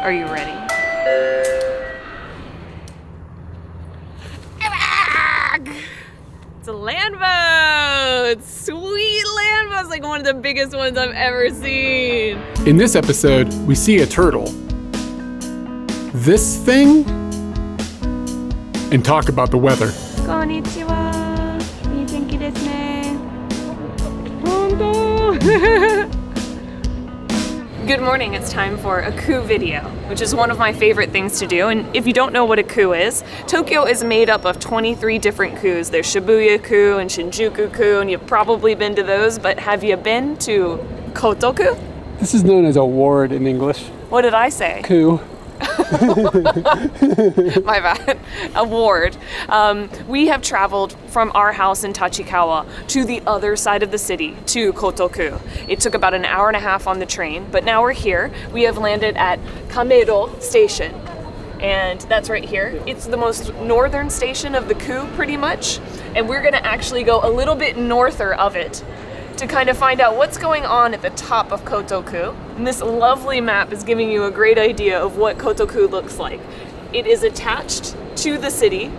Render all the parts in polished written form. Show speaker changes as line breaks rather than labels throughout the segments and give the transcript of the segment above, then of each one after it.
Are you ready? It's a land boat! Sweet land boat! It's like one of the biggest ones I've ever seen.
In this episode, we see a turtle, this thing, and talk about the weather.
Konnichiwa. Ii tenki desu ne. Honto. Good morning, it's time for a ku video, which is one of my favorite things to do. And if you don't know what a ku is, Tokyo is made up of 23 different kus. There's Shibuya-ku and Shinjuku-ku, and you've probably been to those, but have you been to Koto-ku?
This is known as a ward in English.
What did I say?
Ku.
My bad. A ward. We have traveled from our house in Tachikawa to the other side of the city, to Koto-ku. It took about an hour and a half on the train, but now we're here. We have landed at Kamedo Station, and that's right here. It's the most northern station of the ku, pretty much, and we're gonna actually go a little bit norther of it to kind of find out what's going on at the top of Koto-ku. And this lovely map is giving you a great idea of what Koto-ku looks like. It is attached to the city,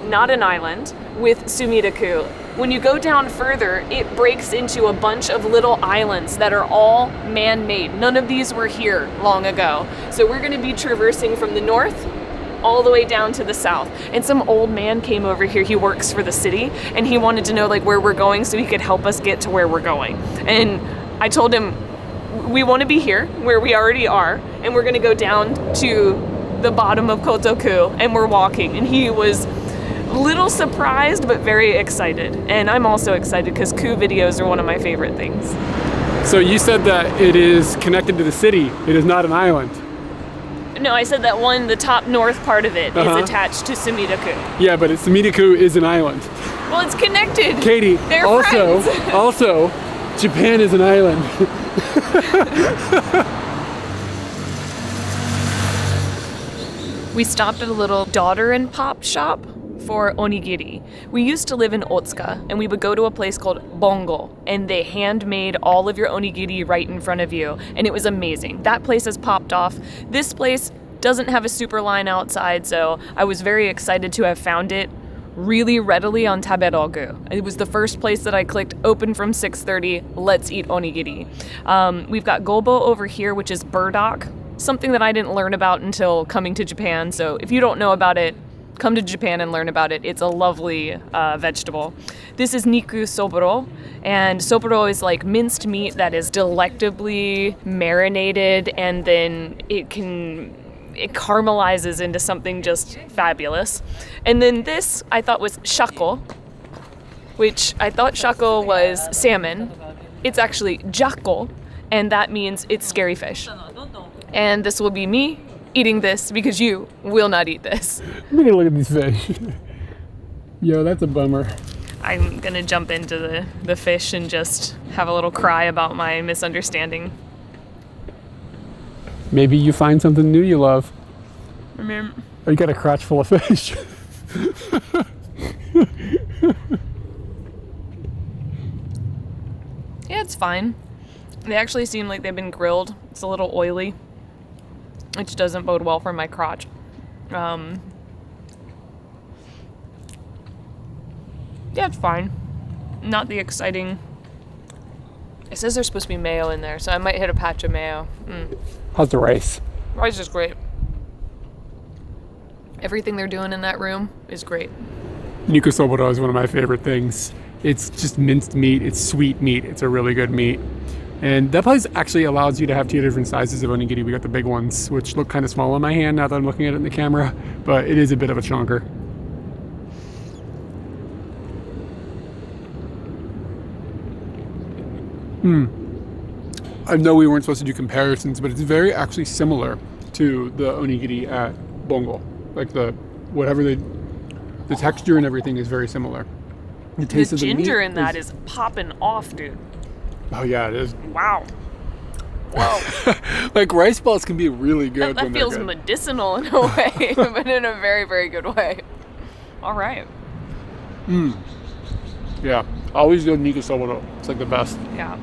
not an island, with Sumida-ku. When you go down further, it breaks into a bunch of little islands that are all man-made. None of these were here long ago. So we're gonna be traversing from the north all the way down to the south. And some old man came over here, he works for the city, and he wanted to know like where we're going so he could help us get to where we're going. And I told him, we want to be here, where we already are, and we're gonna go down to the bottom of Koto-ku, and we're walking. And he was a little surprised, but very excited. And I'm also excited because ku videos are one of my favorite things.
So you said that it is connected to the city. It is not an island.
No, I said that the top north part of it is attached to Sumida-ku.
Yeah, but Sumida-ku is an island.
Well, it's connected.
Katie,
They're
also, Japan is an island.
We stopped at a little daughter and pop shop for onigiri. We used to live in Otsuka, and we would go to a place called Bongo, and they handmade all of your onigiri right in front of you, and it was amazing. That place has popped off. This place doesn't have a super line outside, so I was very excited to have found it really readily on Taberogu. It was the first place that I clicked open from 6:30, let's eat onigiri. We've got gobo over here, which is burdock, something that I didn't learn about until coming to Japan, so if you don't know about it, come to Japan and learn about it. It's a lovely vegetable. This is niku soboro, and soboro is like minced meat that is delectably marinated, and then it caramelizes into something just fabulous. And then this I thought was shako, which I thought shako was salmon. It's actually jako, and that means it's scary fish. And this will be me eating this because you will not eat this.
Look at these fish. Yo, that's a bummer.
I'm gonna jump into the fish and just have a little cry about my misunderstanding.
Maybe you find something new you love.
I mean,
Or you got a crotch full of fish.
yeah, it's fine. They actually seem like they've been grilled. It's a little oily, which doesn't bode well for my crotch. Yeah, it's fine. Not the exciting. It says there's supposed to be mayo in there, so I might hit a patch of mayo.
How's the rice?
Rice is great. Everything they're doing in that room is great.
Niku soboro is one of my favorite things. It's just minced meat. It's sweet meat. It's a really good meat. And that place actually allows you to have two different sizes of onigiri. We got the big ones, which look kind of small in my hand now that I'm looking at it in the camera, but it is a bit of a chonker. I know we weren't supposed to do comparisons, but it's very actually similar to the onigiri at Bongo. Like the texture and everything is very similar. The taste
The
of the
ginger
meat
in that is popping off, dude.
Oh yeah, it is.
Wow. Whoa.
Like rice balls can be really good.
That
when
feels
they're good.
medicinal in a way, but in a very, very good way. All right.
Yeah, always go Niku Soboro. It's like the best.
Yeah.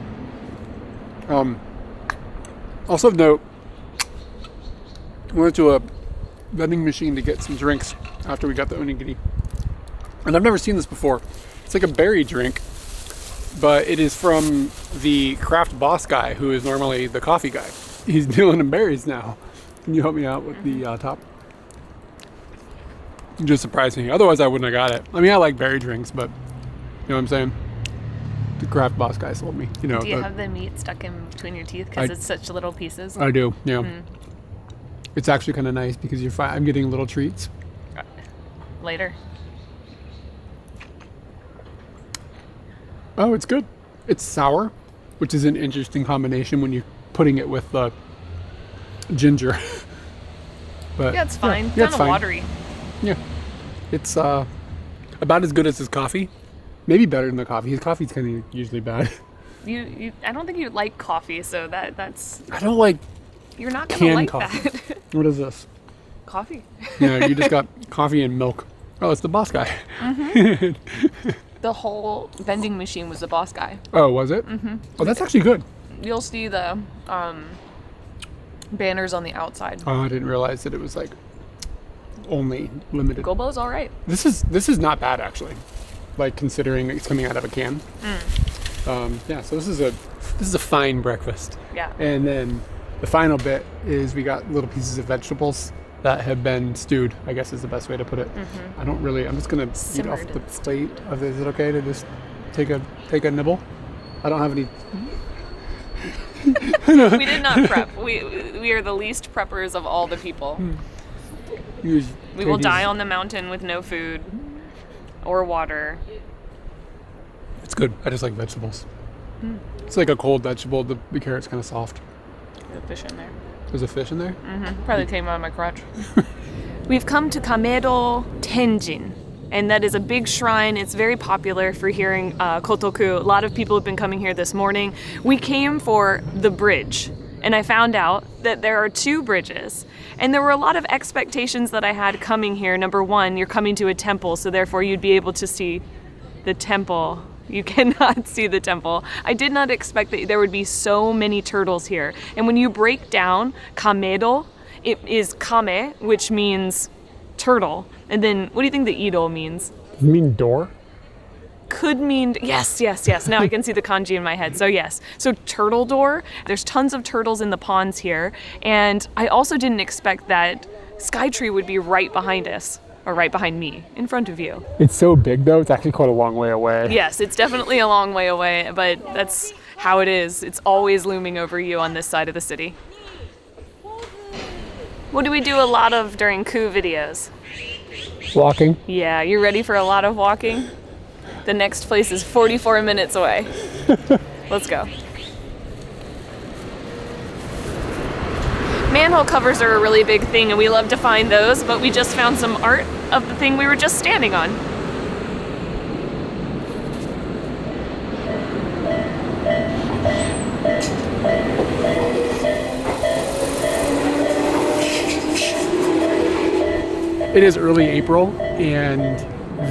Also of note, We went to a vending machine to get some drinks after we got the onigiri. And I've never seen this before. It's like a berry drink, but it is from the craft boss guy who is normally the coffee guy. He's dealing in berries now. Can you help me out with the top? It just surprised me. Otherwise, I wouldn't have got it. I mean, I like berry drinks, but you know what I'm saying? The craft boss guy sold me. You know.
Do you have the meat stuck in between your teeth because it's such little pieces?
I do, yeah. It's actually kind of nice because I'm getting little treats.
Later.
Oh, it's good. It's sour, which is an interesting combination when you're putting it with ginger. But
yeah, it's fine.
Yeah,
Kind of watery.
Yeah. It's about as good as his coffee. Maybe better than the coffee. His coffee's kind of usually bad.
I don't think you like coffee, so that's...
I don't like
You're not going to like
coffee.
that.
What is this?
Coffee.
Yeah, you just got coffee and milk. Oh, it's the boss guy.
The whole vending machine was the boss guy.
Oh, was it? Mm-hmm. Oh, that's actually good.
You'll see the banners on the outside.
Oh, I didn't realize that it was like only limited.
Gobo's all right.
This is not bad actually, like considering it's coming out of a can. Yeah, so this is a fine breakfast.
Yeah.
And then the final bit is we got little pieces of vegetables that have been stewed, I guess is the best way to put it. I'm just gonna eat off the plate of this. Is it okay to just take a nibble? I don't have any.
We did not prep. We are the least preppers of all the people. We will die on the mountain with no food or water.
It's good. I just like vegetables. It's like a cold vegetable. The carrot's kind of soft.
There's a fish in there.
There's a fish in there?
Probably came out of my crotch. We've come to Kamedo Tenjin, and that is a big shrine. It's very popular for hearing Koto-ku. A lot of people have been coming here this morning. We came for the bridge, and I found out that there are 2 bridges. And there were a lot of expectations that I had coming here. Number one, you're coming to a temple, so therefore you'd be able to see the temple. You cannot see the temple. I did not expect that there would be so many turtles here. And when you break down Kamedo, it is kame, which means turtle. And then, what do you think the Ido means?
Does it mean door?
Could mean, yes. Now I can see the kanji in my head. So yes. So turtle door. There's tons of turtles in the ponds here. And I also didn't expect that Skytree would be right behind us. Or right behind me, in front of you.
It's so big though, it's actually quite a long way away.
Yes, it's definitely a long way away, but that's how it is. It's always looming over you on this side of the city. What do we do a lot of during Ku videos?
Walking.
Yeah, you're ready for a lot of walking? The next place is 44 minutes away. Let's go. Manhole covers are a really big thing and we love to find those, but we just found some art of the thing we were just standing on.
It is early April and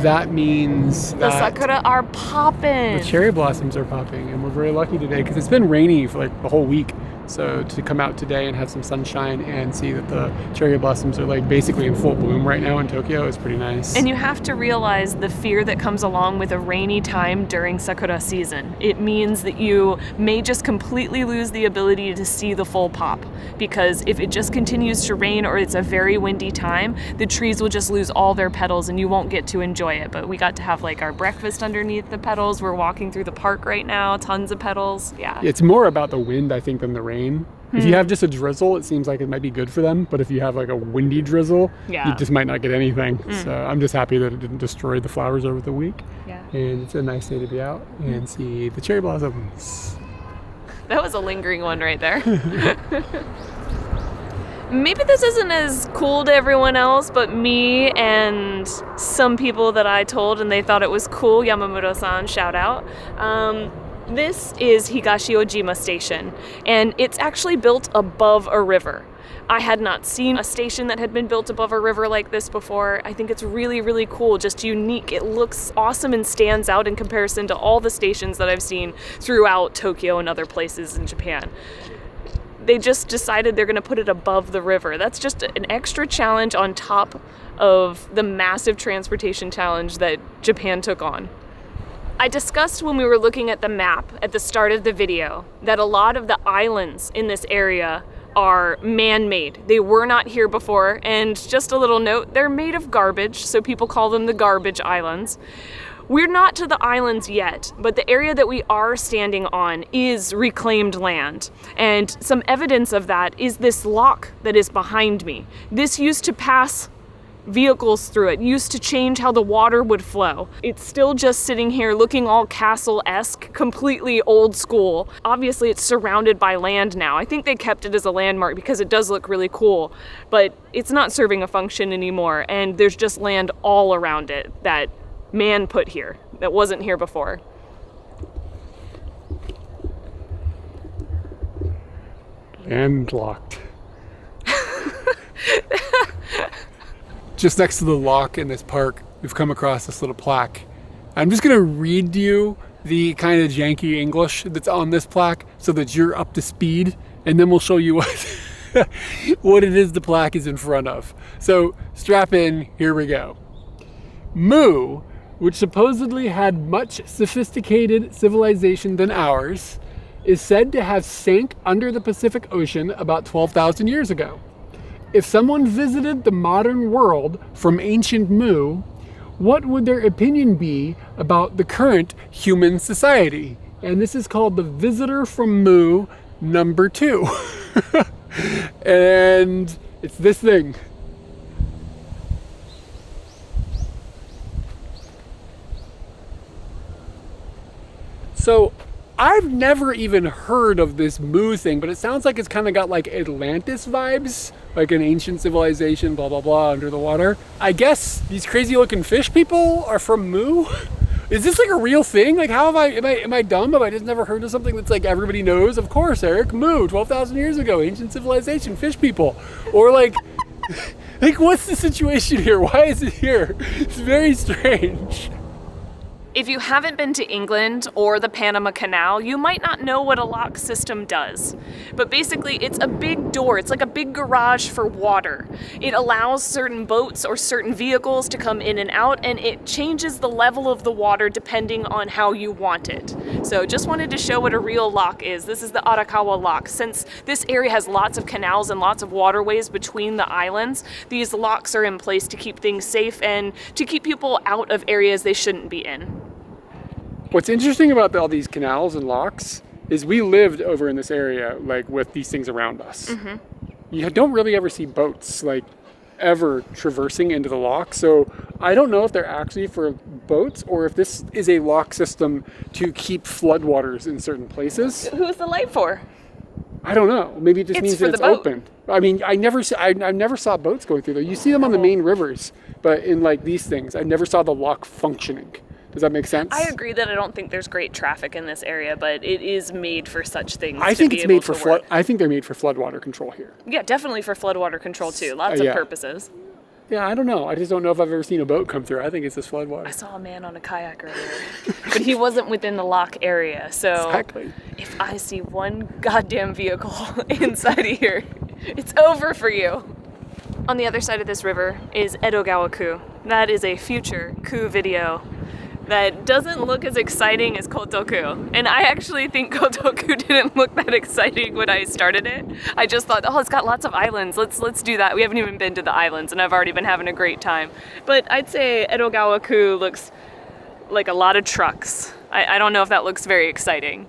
that means
The
that
sakura are popping.
the cherry blossoms are popping and we're very lucky today because it's been rainy for like the whole week. So to come out today and have some sunshine and see that the cherry blossoms are like basically in full bloom right now in Tokyo is pretty nice.
And you have to realize the fear that comes along with a rainy time during sakura season. It means that you may just completely lose the ability to see the full pop because if it just continues to rain or it's a very windy time, the trees will just lose all their petals and you won't get to enjoy it. But we got to have like our breakfast underneath the petals. We're walking through the park right now, tons of petals. Yeah.
It's more about the wind, I think, than the rain. If you have just a drizzle, it seems like it might be good for them. But if you have like a windy drizzle, you just might not get anything. So I'm just happy that it didn't destroy the flowers over the week.
Yeah.
And it's a nice day to be out and see the cherry blossoms.
That was a lingering one right there. Maybe this isn't as cool to everyone else, but me and some people that I told and they thought it was cool, Yamamuro-san, shout out. This is Higashi Ojima Station, and it's actually built above a river. I had not seen a station that had been built above a river like this before. I think it's really, really cool, just unique. It looks awesome and stands out in comparison to all the stations that I've seen throughout Tokyo and other places in Japan. they just decided they're going to put it above the river. That's just an extra challenge on top of the massive transportation challenge that Japan took on. I discussed when we were looking at the map at the start of the video that a lot of the islands in this area are man-made. They were not here before, and just a little note, they're made of garbage, so people call them the garbage islands. We're not to the islands yet, but the area that we are standing on is reclaimed land. And some evidence of that is this lock that is behind me. This used to pass vehicles through it, used to change how the water would flow. It's still just sitting here looking all castle-esque, completely old school. Obviously it's surrounded by land now. I think they kept it as a landmark because it does look really cool, but it's not serving a function anymore, and there's just land all around it that man put here that wasn't here before.
Landlocked. Just next to the lock in this park, we've come across this little plaque. I'm just gonna read you the kind of janky English that's on this plaque so that you're up to speed, and then we'll show you what it is the plaque is in front of. So strap in, here we go. Mu, which supposedly had much sophisticated civilization than ours, is said to have sank under the Pacific Ocean about 12,000 years ago. If someone visited the modern world from ancient Mu, what would their opinion be about the current human society? And this is called the Visitor from Mu number 2. And it's this thing. So I've never even heard of this Mu thing, but it sounds like it's kind of got like Atlantis vibes, like an ancient civilization, blah, blah, blah, under the water. I guess these crazy looking fish people are from Mu? Is this like a real thing? Like how am I dumb? Have I just never heard of something that's like everybody knows? Of course, Eric, Mu, 12,000 years ago, ancient civilization, fish people. Or like what's the situation here? Why is it here? It's very strange.
If you haven't been to England or the Panama Canal, you might not know what a lock system does. But basically, it's a big door. It's like a big garage for water. It allows certain boats or certain vehicles to come in and out, and it changes the level of the water depending on how you want it. So just wanted to show what a real lock is. This is the Otakawa Lock. Since this area has lots of canals and lots of waterways between the islands, these locks are in place to keep things safe and to keep people out of areas they shouldn't be in.
What's interesting about all these canals and locks is we lived over in this area, like with these things around us. Mm-hmm. You don't really ever see boats like ever traversing into the lock. So I don't know if they're actually for boats or if this is a lock system to keep floodwaters in certain places.
Who's the light for?
I don't know. Maybe it just means that it's open. I mean, I never saw boats going through there. You see them on the main rivers, but in like these things, I never saw the lock functioning. Does that make sense?
I agree that I don't think there's great traffic in this area, but it is made for such things.
I think it's made for flood. I think they're made for floodwater control here.
Yeah, definitely for floodwater control too. Lots of purposes.
Yeah, I don't know. I just don't know if I've ever seen a boat come through. I think it's just floodwater.
I saw a man on a kayak earlier, but he wasn't within the lock area. So
exactly.
If I see one goddamn vehicle inside of here, it's over for you. On the other side of this river is Edogawaku. That is a future Ku video that doesn't look as exciting as Koto-ku. And I actually think Koto-ku didn't look that exciting when I started it. I just thought, oh, it's got lots of islands. Let's do that. We haven't even been to the islands, and I've already been having a great time. But I'd say Edogawaku looks like a lot of trucks. I don't know if that looks very exciting.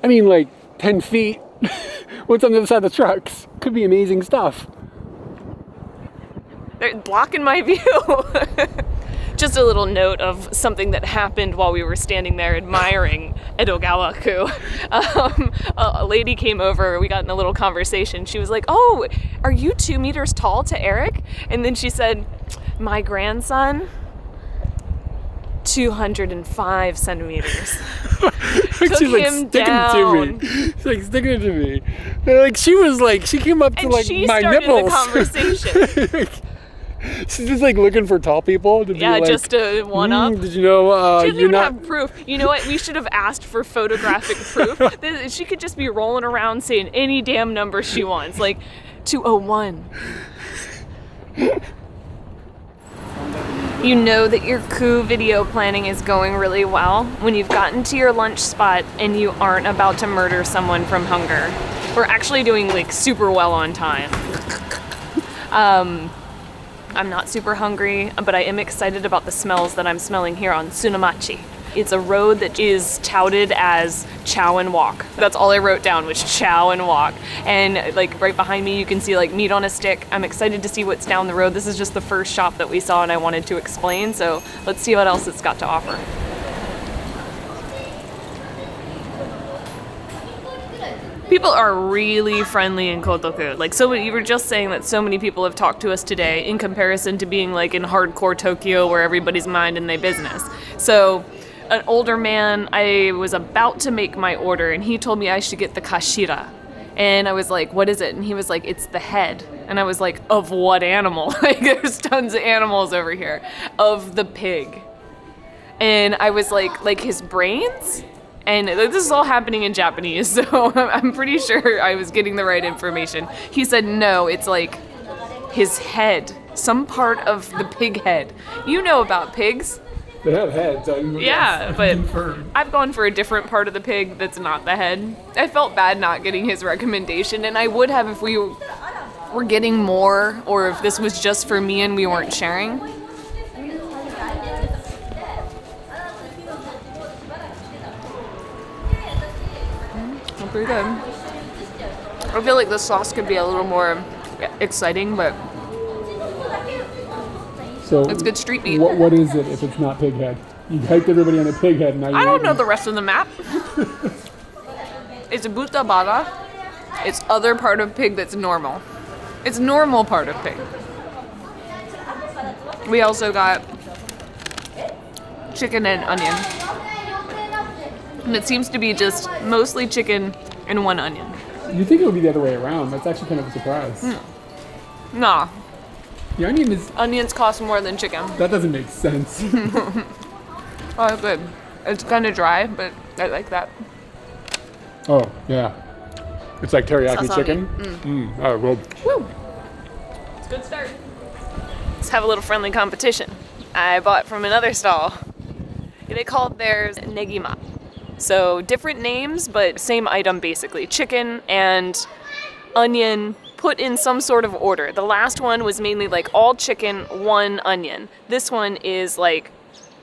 I mean, like 10 feet. What's on the other side of the trucks? Could be amazing stuff.
They're blocking my view. Just a little note of something that happened while we were standing there admiring Edogawaku. A lady came over, we got in a little conversation. She was like, oh, are you 2 meters tall to Eric? And then she said, my grandson, 205 centimeters. Took him down.
She's like, sticking it to me. Like, she was like, she came up to like my nipples.
And she started the conversation.
She's just like looking for tall people to be like,
just to one up.
Did you know
She doesn't
you're
even
not...
have proof. You know what? We should have asked for photographic proof. She could just be rolling around saying any damn number she wants, like 201. You know that your coup video planning is going really well when you've gotten to your lunch spot and you aren't about to murder someone from hunger. We're actually doing like super well on time. I'm not super hungry, but I am excited about the smells that I'm smelling here on Sunamachi. It's a road that is touted as chow and walk. That's all I wrote down was chow and walk. And like right behind me, you can see like meat on a stick. I'm excited to see what's down the road. This is just the first shop that we saw and I wanted to explain. So let's see what else it's got to offer. People are really friendly in Koto-ku. Like, so you were just saying that so many people have talked to us today in comparison to being like in hardcore Tokyo where everybody's minding their business. So an older man, I was about to make my order and he told me I should get the kashira. And I was like, what is it? And he was like, it's the head. And I was like, of what animal? Like, there's tons of animals over here. Of the pig. And I was like his brains? And this is all happening in Japanese, so I'm pretty sure I was getting the right information. He said, no, it's like his head, some part of the pig head. You know about pigs.
They have heads.
Yeah, but I've gone for a different part of the pig that's not the head. I felt bad not getting his recommendation, and I would have if we were getting more, or if this was just for me and we weren't sharing. Pretty good. I feel like the sauce could be a little more exciting, but
so
it's good street meat.
What is it if it's not pig head? You hyped everybody on the pig head. Now
I don't know the rest of the map. It's butabara. It's other part of pig that's normal. It's normal part of pig. We also got chicken and onion. And it seems to be just mostly chicken and one onion.
You think it would be the other way around. That's actually kind of a surprise.
Nah.
The onion is...
Onions cost more than chicken.
That doesn't make sense.
Oh, good. It's kind of dry, but I like that.
Oh, yeah. It's like teriyaki
Sasami.
chicken? Oh, well.
Woo! It's a good start. Let's have a little friendly competition. I bought from another stall. They called theirs negima. So different names, but same item basically. Chicken and onion put in some sort of order. The last one was mainly like all chicken, one onion. This one is like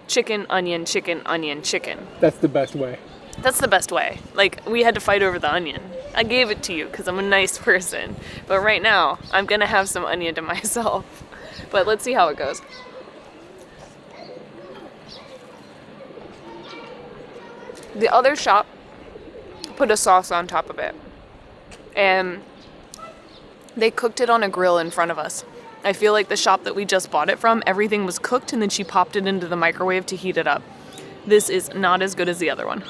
chicken, onion, chicken, onion, chicken.
That's the best way.
That's the best way. Like, we had to fight over the onion. I gave it to you because I'm a nice person. But right now, I'm going to have some onion to myself. But let's see how it goes. The other shop put a sauce on top of it. And they cooked it on a grill in front of us. I feel like the shop that we just bought it from, everything was cooked and then she popped it into the microwave to heat it up. This is not as good as the other one.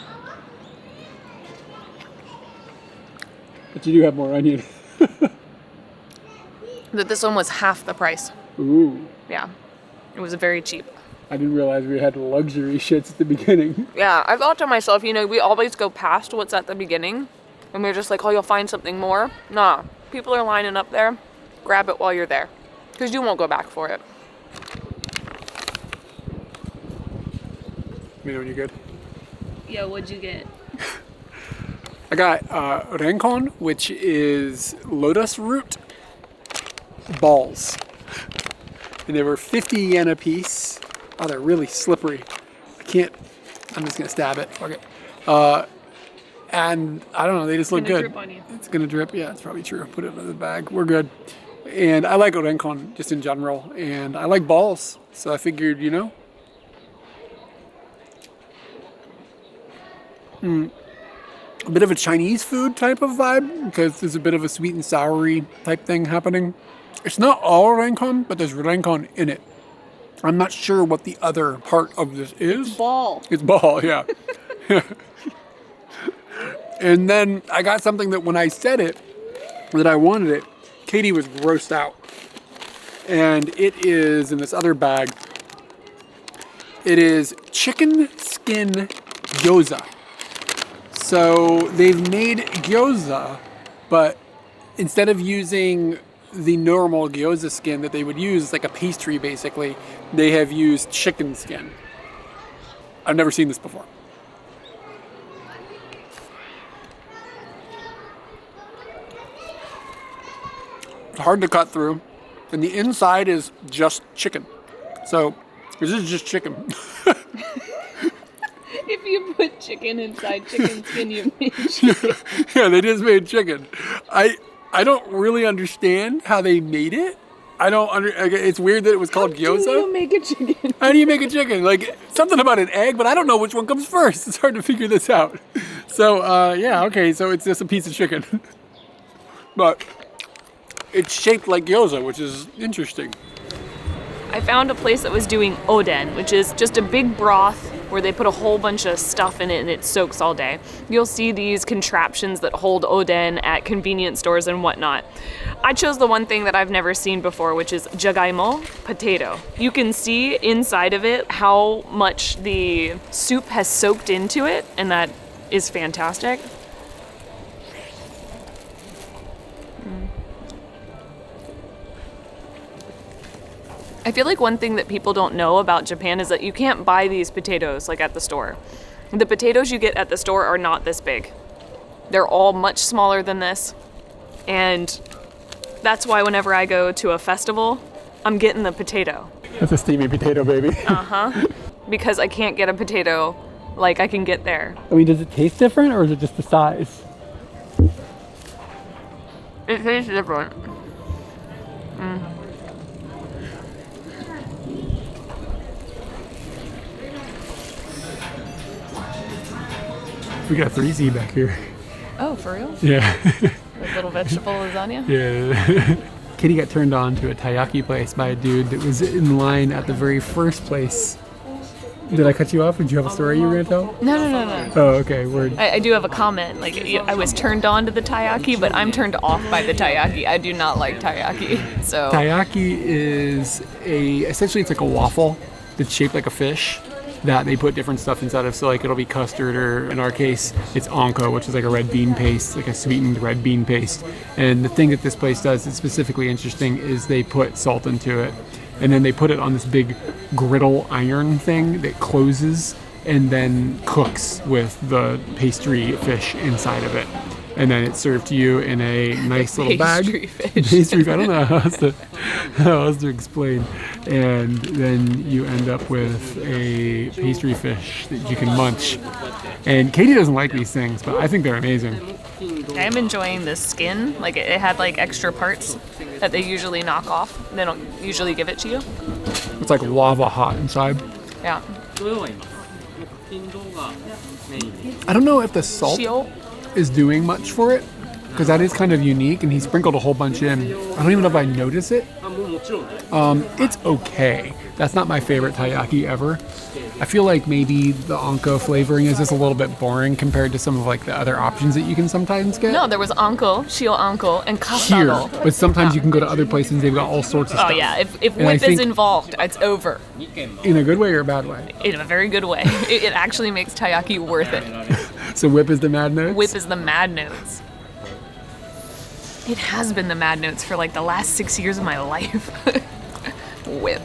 But you do have more onion.
That this one was half the price.
Ooh.
Yeah. It was very cheap.
I didn't realize we had luxury shits at the beginning.
Yeah, I thought to myself, you know, we always go past what's at the beginning. And we're just like, oh, you'll find something more. Nah, people are lining up there. Grab it while you're there. Because you won't go back for it.
You know when you're good?
Yeah, what'd you get?
I got renkon, which is lotus root balls. And they were 50 yen a piece. Oh, they're really slippery. I'm just gonna stab it. Okay. And I don't know, they just look good.
Drip on you.
It's gonna drip, yeah, it's probably true. Put it in the bag, we're good. And I like renkon just in general, and I like balls, so I figured, you know. A bit of a Chinese food type of vibe, because there's a bit of a sweet and soury type thing happening. It's not all renkon, but there's renkon in it. I'm not sure what the other part of this is.
Ball.
It's ball, yeah. And then I got something that when I said it, that I wanted it, Katie was grossed out. And it is in this other bag. It is chicken skin gyoza. So they've made gyoza, but instead of using the normal gyoza skin that they would use, it's like a pastry basically, they have used chicken skin. I've never seen this before. It's hard to cut through, and the inside is just chicken. So this is just chicken.
If you put chicken inside chicken skin, you made chicken.
Yeah, they just made chicken. I don't really understand how they made it. It's weird that it was called gyoza.
How do you make a chicken?
How do you make a chicken? Like, something about an egg, but I don't know which one comes first. It's hard to figure this out. So, yeah, okay, so it's just a piece of chicken. But it's shaped like gyoza, which is interesting.
I found a place that was doing Oden, which is just a big broth where they put a whole bunch of stuff in it and it soaks all day. You'll see these contraptions that hold Oden at convenience stores and whatnot. I chose the one thing that I've never seen before, which is jagaimo, potato. You can see inside of it how much the soup has soaked into it, and that is fantastic. I feel like one thing that people don't know about Japan is that you can't buy these potatoes like at the store. The potatoes you get at the store are not this big. They're all much smaller than this. And that's why whenever I go to a festival, I'm getting the potato.
That's a steamy potato, baby.
Because I can't get a potato like I can get there.
I mean, does it taste different, or is it just the size?
It tastes different.
We got 3Z back here.
Oh, for real?
Yeah.
With little vegetable lasagna?
Yeah. Kitty got turned on to a taiyaki place by a dude that was in line at the very first place. Did I cut you off? Did you have a story you were going to tell?
No.
Oh, okay. Word.
I do have a comment. Like, I was turned on to the taiyaki, but I'm turned off by the taiyaki. I do not like taiyaki. So
Taiyaki is essentially it's like a waffle that's shaped like a fish that they put different stuff inside of. So like it'll be custard, or in our case, it's onko, which is like a red bean paste, like a sweetened red bean paste. And the thing that this place does that's specifically interesting is they put salt into it. And then they put it on this big griddle iron thing that closes and then cooks with the pastry fish inside of it. And then it's served to you in a nice little bag.
Pastry fish.
Pastry fish. I don't know how else to explain. And then you end up with a pastry fish that you can munch. And Katie doesn't like these things, but I think they're amazing.
I'm enjoying the skin. Like, it had like extra parts that they usually knock off. They don't usually give it to you.
It's like lava hot inside.
Yeah.
I don't know if the salt is doing much for it, because that is kind of unique, and he sprinkled a whole bunch in. I don't even know if I notice it. It's okay. That's not my favorite taiyaki ever. I feel like maybe the onko flavoring is just a little bit boring compared to some of like the other options that you can sometimes get.
No, there was onko, shio onko, and
Here,
kasado.
but sometimes you can go to other places and they've got all sorts of
Oh
stuff.
yeah, if
And I
whip is
think-
involved, it's over.
In a good way or a bad way?
In a very good way. It actually makes taiyaki worth it.
So whip is the mad notes?
Whip is the mad notes. It has been the mad notes for like the last 6 years of my life. Whip.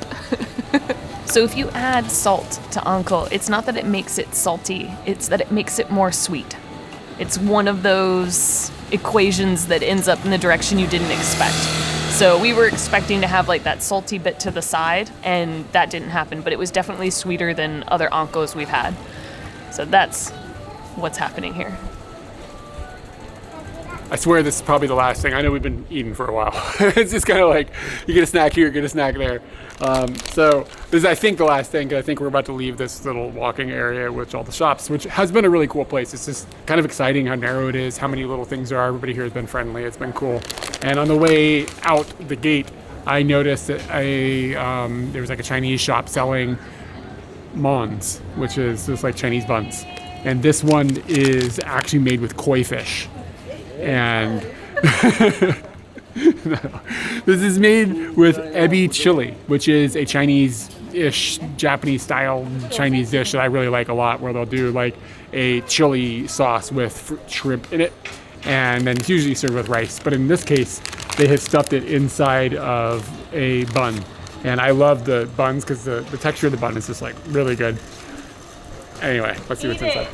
So if you add salt to onko, it's not that it makes it salty, it's that it makes it more sweet. It's one of those equations that ends up in the direction you didn't expect. So we were expecting to have like that salty bit to the side, and that didn't happen, but it was definitely sweeter than other onkos we've had. So that's what's happening here.
I swear this is probably the last thing. I know we've been eating for a while. It's just kind of like, you get a snack here, you get a snack there. So this is, I think, the last thing, because I think we're about to leave this little walking area with all the shops, which has been a really cool place. It's just kind of exciting how narrow it is, how many little things there are. Everybody here has been friendly. It's been cool. And on the way out the gate, I noticed that there was like a Chinese shop selling mons, which is just like Chinese buns. And this one is actually made with koi fish. And No. This is made with ebi chili, which is a Chinese-ish, Japanese-style Chinese dish that I really like a lot, where they'll do like a chili sauce with shrimp in it, and then it's usually served with rice. But in this case, they have stuffed it inside of a bun. And I love the buns because the texture of the bun is just like really good. Anyway, let's see what's inside.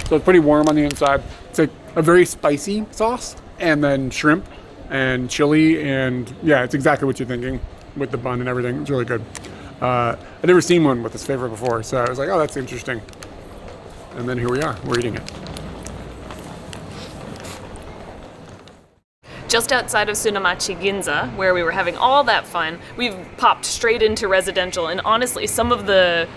So it's pretty warm on the inside. It's like a very spicy sauce, and then shrimp and chili, and yeah, it's exactly what you're thinking with the bun and everything. It's really good. I've never seen one with this flavor before, so I was like, oh, that's interesting. And then here we are, we're eating it.
Just outside of Sunamachi Ginza, where we were having all that fun, we've popped straight into residential, and honestly, some of the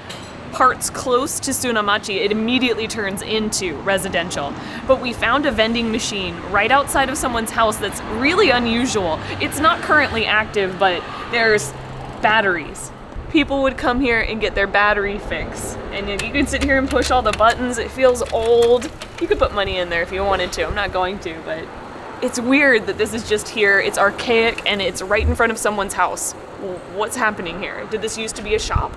parts close to Sunamachi, it immediately turns into residential. But we found a vending machine right outside of someone's house that's really unusual. It's not currently active, but there's batteries. People would come here and get their battery fix. And you can sit here and push all the buttons. It feels old. You could put money in there if you wanted to. I'm not going to, but it's weird that this is just here. It's archaic and it's right in front of someone's house. What's happening here? Did this used to be a shop?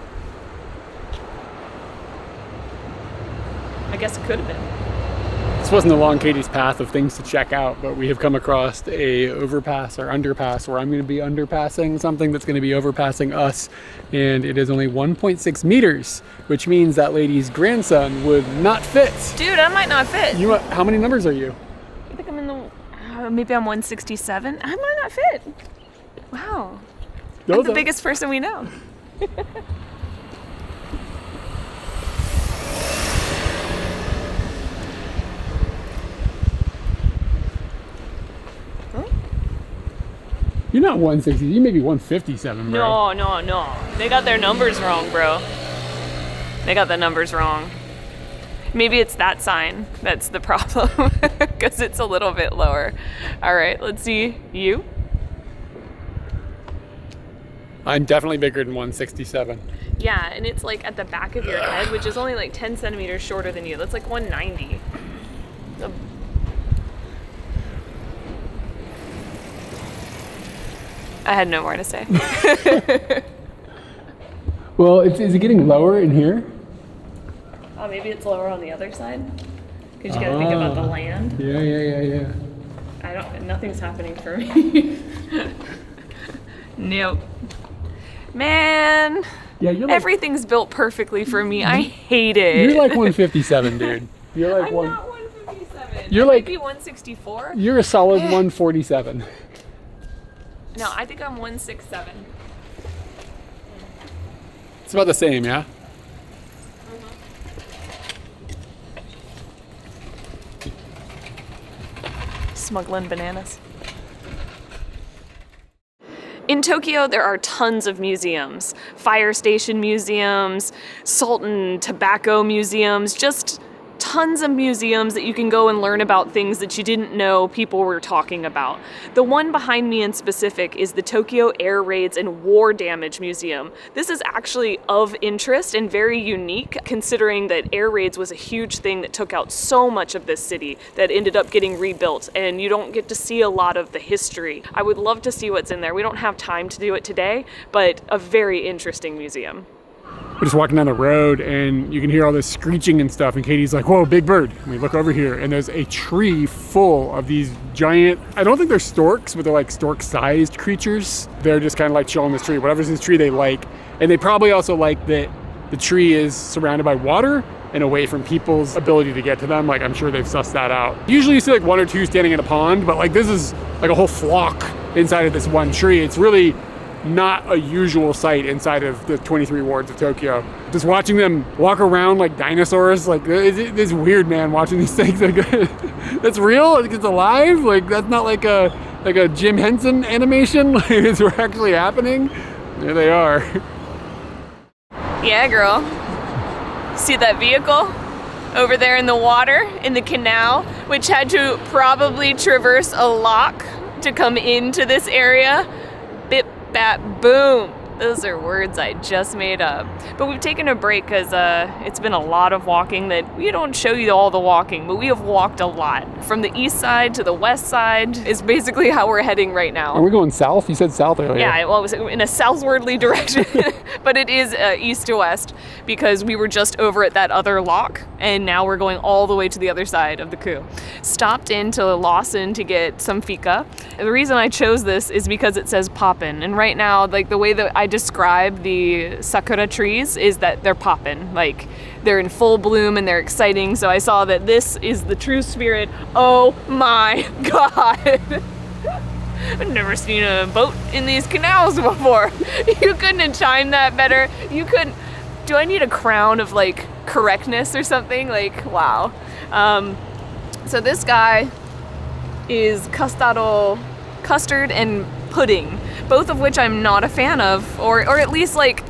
I guess it could have been.
This wasn't along Katie's path of things to check out, but we have come across a overpass or underpass where I'm going to be underpassing something that's going to be overpassing us, and it is only 1.6 meters, which means that lady's grandson would not fit.
Dude, I might not fit.
How many numbers are you?
I think I'm in the, maybe I'm 167. I might not fit. Wow. I'm the biggest person we know.
You're not 160, you may be 157, bro.
No. They got their numbers wrong, bro. They got the numbers wrong. Maybe it's that sign that's the problem, because it's a little bit lower. All right, let's see. You?
I'm definitely bigger than 167.
Yeah, and it's like at the back of your head, which is only like 10 centimeters shorter than you. That's like 190. I had no more to say.
Well, is it getting lower in here?
Oh, maybe it's lower on the other side? Because you gotta think about the land.
Yeah.
Nothing's happening for me. Nope. Man,
yeah, you're
everything's built perfectly for me. I hate it.
You're like 157, dude. You're like
I'm not 157.
You're
like
maybe
164.
You're a solid 147.
No, I think I'm 167.
It's about the same, yeah?
Smuggling bananas. In Tokyo, there are tons of museums. Fire station museums, salt and tobacco museums, just tons of museums that you can go and learn about things that you didn't know people were talking about. The one behind me in specific is the Tokyo Air Raids and War Damage Museum. This is actually of interest and very unique, considering that air raids was a huge thing that took out so much of this city that ended up getting rebuilt, and you don't get to see a lot of the history. I would love to see what's in there. We don't have time to do it today, but a very interesting museum.
We're just walking down the road and you can hear all this screeching and stuff, and Katie's like, whoa, big bird. And we look over here and there's a tree full of these giant, I don't think they're storks, but they're like stork-sized creatures. They're just kind of like chilling this tree. Whatever's in this tree they like. And they probably also like that the tree is surrounded by water and away from people's ability to get to them. Like, I'm sure they've sussed that out. Usually you see like one or two standing in a pond, but like this is like a whole flock inside of this one tree. It's really not a usual sight inside of the 23 wards of Tokyo. Just watching them walk around like dinosaurs, like it's weird, man, watching these things. Like, that's real? Like, it's alive? Like, that's not like a Jim Henson animation? Like, it's actually happening? There they are.
Yeah, girl. See that vehicle? Over there in the water, in the canal, which had to probably traverse a lock to come into this area. Bip, bap, boom. Those are words I just made up. But we've taken a break because it's been a lot of walking that we don't show you all the walking, but we have walked a lot. From the east side to the west side is basically how we're heading right now.
Are we going south? You said south earlier.
Yeah, well, it was in a southwardly direction, but it is east to west because we were just over at that other lock, and now we're going all the way to the other side of the ku. Stopped into Lawson to get some fika. The reason I chose this is because it says poppin', and right now, like the way that I describe the sakura trees is that they're poppin', like they're in full bloom and they're exciting. So I saw that this is the true spirit. Oh my god. I've never seen a boat in these canals before. You couldn't have timed that better. You couldn't. Do I need a crown of like correctness or something? Like, wow. So this guy is custard and pudding, both of which I'm not a fan of, or at least like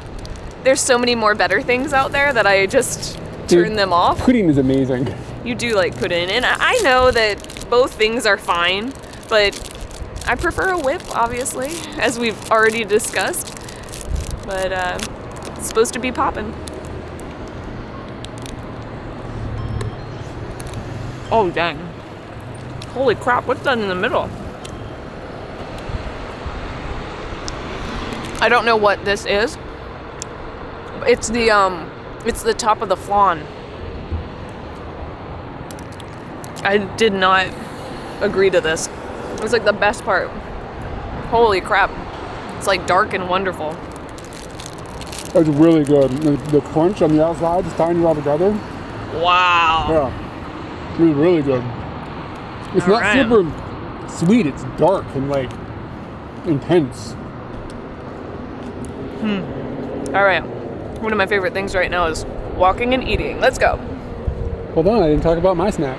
there's so many more better things out there that I just turn them off.
Pudding is amazing.
You do like pudding, and I know that both things are fine, but I prefer a whip, obviously, as we've already discussed. But it's supposed to be poppin'. Oh dang! Holy crap! What's that in the middle? I don't know what this is. It's the top of the flan. I did not agree to this. It was like the best part. Holy crap. It's like dark and wonderful.
It's really good. The crunch on the outside is tying it all together.
Wow.
Yeah. It's really good. It's
All
not
right.
super sweet. It's dark and like intense.
All right. One of my favorite things right now is walking and eating. Let's go.
Hold on, I didn't talk about my snack.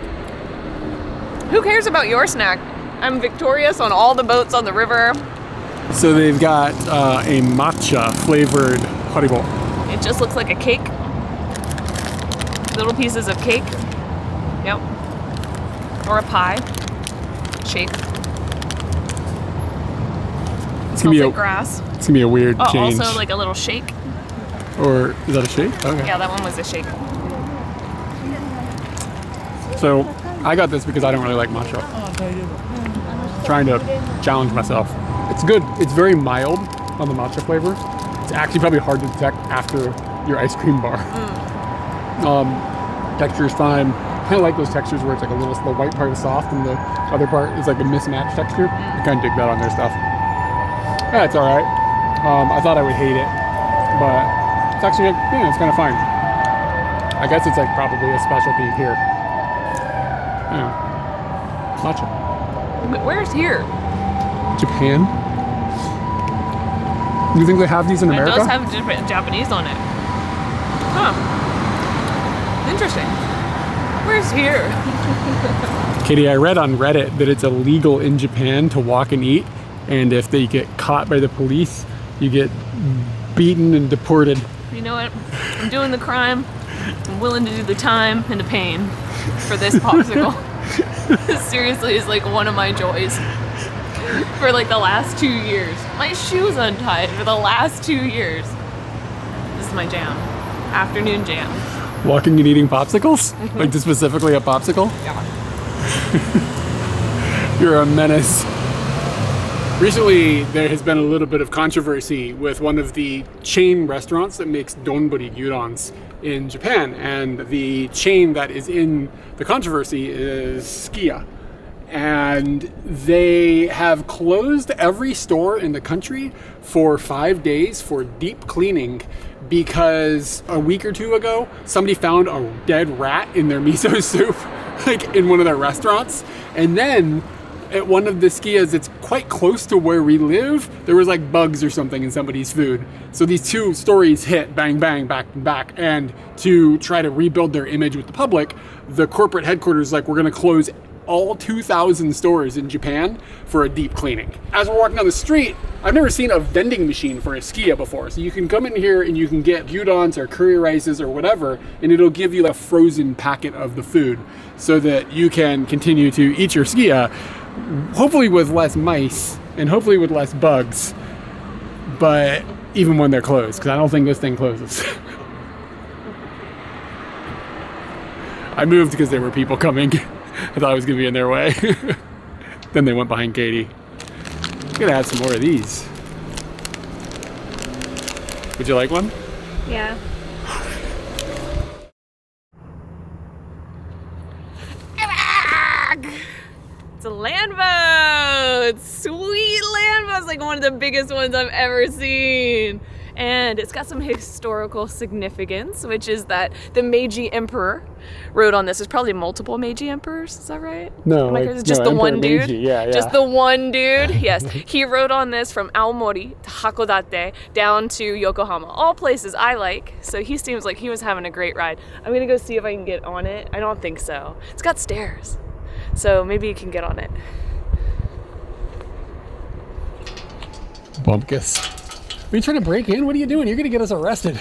Who cares about your snack? I'm victorious on all the boats on the river.
So they've got a matcha flavored haribo.
It just looks like a cake. Little pieces of cake. Yep. Or a pie. Shape.
It's
Smells like grass.
It's gonna be a weird change.
Also like a little shake.
Or is that a shake? Okay.
Yeah, that one was a shake.
So I got this because I don't really like matcha. Trying to challenge myself. It's good. It's very mild on the matcha flavor. It's actually probably hard to detect after your ice cream bar. Texture is fine. I kind of like those textures where it's like a little, the white part is soft and the other part is like a mismatched texture. I kind of dig that on their stuff. Yeah, it's all right. I thought I would hate it, but it's actually, yeah, it's kind of fine. I guess it's like probably a specialty here. Yeah. Matcha.
Where's here?
Japan? You think they have these in America?
It does have Japanese on it. Huh. Interesting. Where's here?
Katie, I read on Reddit that it's illegal in Japan to walk and eat, and if they get caught by the police, you get beaten and deported.
You know what? I'm doing the crime. I'm willing to do the time and the pain for this popsicle. This seriously is like one of my joys. For like the last 2 years. My shoe's untied for the last 2 years. This is my jam. Afternoon jam.
Walking and eating popsicles? Like specifically a popsicle?
Yeah.
You're a menace. Recently, there has been a little bit of controversy with one of the chain restaurants that makes donburi gyudons in Japan. And the chain that is in the controversy is Sukiya. And they have closed every store in the country for 5 days for deep cleaning because a week or two ago, somebody found a dead rat in their miso soup, like in one of their restaurants. And then at one of the Sukiyas that's quite close to where we live, there was like bugs or something in somebody's food. So these two stories hit bang, bang, back and back. And to try to rebuild their image with the public, the corporate headquarters is like, we're gonna close all 2,000 stores in Japan for a deep cleaning. As we're walking down the street, I've never seen a vending machine for a Sukiya before. So you can come in here and you can get gyudons or curry rices or whatever, and it'll give you a frozen packet of the food so that you can continue to eat your Sukiya, hopefully with less mice and hopefully with less bugs. But even when they're closed, because I don't think this thing closes. I moved because there were people coming. I thought I was going to be in their way. Then they went behind Katie. I'm going to have some more of these. Would you like one?
Yeah. It's a land boat! Sweet land boat! It's like one of the biggest ones I've ever seen. And it's got some historical significance, which is that the Meiji Emperor rode on this. There's probably multiple Meiji Emperors, is that right?
No,
just the
Emperor
one dude?
Meiji. Yeah.
Just the one dude? Yes. He rode on this from Aomori to Hakodate down to Yokohama. All places I like. So he seems like he was having a great ride. I'm gonna go see if I can get on it. I don't think so. It's got stairs. So maybe you can get on it.
Bumpkus. Are you trying to break in? What are you doing? You're going to get us arrested.